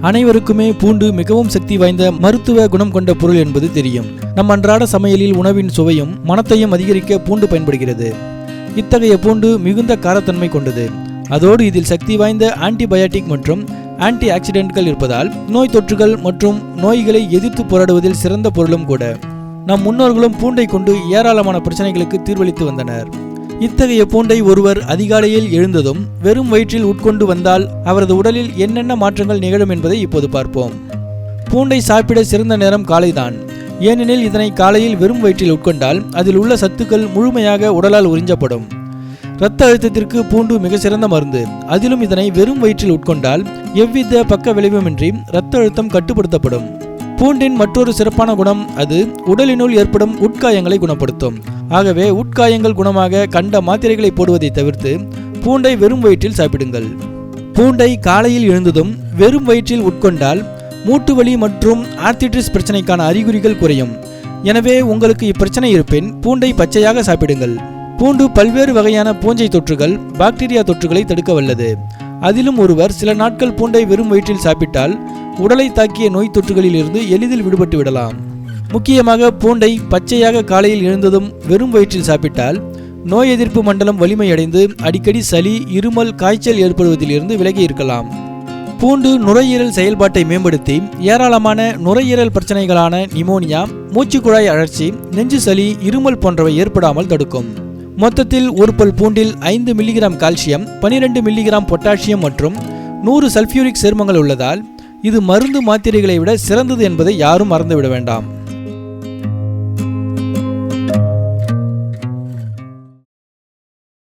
அனைவருக்குமே பூண்டு மிகவும் சக்தி வாய்ந்த மருத்துவ குணம் கொண்ட பொருள் என்பது தெரியும். நம் அன்றாட சமையலில் உணவின் சுவையும் மணத்தையும் அதிகரிக்க பூண்டு பயன்படுகிறது. இத்தகைய பூண்டு மிகுந்த காரத்தன்மை கொண்டது. அதோடு இதில் சக்தி வாய்ந்த ஆன்டிபயாட்டிக் மற்றும் ஆன்டி ஆக்சிடென்ட்கள் இருப்பதால் நோய் தொற்றுகள் மற்றும் நோய்களை எதிர்த்து போராடுவதில் சிறந்த பொருளும் கூட. நம் முன்னோர்களும் பூண்டை கொண்டு ஏராளமான பிரச்சனைகளுக்கு தீர்வளித்து வந்தனர். இத்தகைய பூண்டை ஒருவர் அதிகாலையில் எழுந்ததும் வெறும் வயிற்றில் உட்கொண்டு வந்தால் அவரது உடலில் என்னென்ன மாற்றங்கள் நிகழும் என்பதை இப்போது பார்ப்போம். பூண்டை சாப்பிட சிறந்த நேரம் காலைதான். ஏனெனில் இதனை காலையில் வெறும் வயிற்றில் உட்கொண்டால் அதில் உள்ள சத்துக்கள் முழுமையாக உடலால் உறிஞ்சப்படும். இரத்த அழுத்தத்திற்கு பூண்டு மிக சிறந்த மருந்து. அதிலும் இதனை வெறும் வயிற்றில் உட்கொண்டால் எவ்வித பக்க விளைவுமின்றி இரத்த அழுத்தம் கட்டுப்படுத்தப்படும். பூண்டின் மற்றொரு சிறப்பான குணம் அது உடலினுள் ஏற்படும் உட்காயங்களை குணப்படுத்தும். ஆகவே உட்காயங்கள் குணமாக கண்ட மாத்திரைகளை போடுவதை தவிர்த்து பூண்டை வெறும் வயிற்றில் சாப்பிடுங்கள். பூண்டை காலையில் எழுந்ததும் வெறும் வயிற்றில் உட்கொண்டால் மூட்டு வலி மற்றும் ஆர்த்திட்டிஸ் பிரச்சனைக்கான அறிகுறிகள் குறையும். எனவே உங்களுக்கு இப்பிரச்சனை இருப்பின் பூண்டை பச்சையாக சாப்பிடுங்கள். பூண்டு பல்வேறு வகையான பூஞ்சை தொற்றுகள், பாக்டீரியா தொற்றுகளை தடுக்க வல்லது. அதிலும் ஒருவர் சில நாட்கள் பூண்டை வெறும் வயிற்றில் சாப்பிட்டால் உடலை தாக்கிய நோய் தொற்றுகளில் இருந்து எளிதில் விடுபட்டு விடலாம். முக்கியமாக பூண்டை பச்சையாக காலையில் எழுந்ததும் வெறும் வயிற்றில் சாப்பிட்டால் நோய் எதிர்ப்பு மண்டலம் வலிமையடைந்து அடிக்கடி சளி, இருமல், காய்ச்சல் ஏற்படுவதில் இருந்து விலகி இருக்கலாம். பூண்டு நுரையீரல் செயல்பாட்டை மேம்படுத்தி ஏராளமான நுரையீரல் பிரச்சனைகளான நிமோனியா, மூச்சுக்குழாய் அழற்சி, நெஞ்சு சளி, இருமல் போன்றவை ஏற்படாமல் தடுக்கும். மொத்தத்தில் ஒரு பல் பூண்டில் 5 மில்லிகிராம் கால்சியம், 12 மில்லிகிராம் பொட்டாசியம் மற்றும் 100 சல்பியூரிக் சேர்மங்கள் உள்ளதால் இது மருந்து மாத்திரைகளை விட சிறந்தது என்பதை யாரும் மறந்துவிட வேண்டாம்.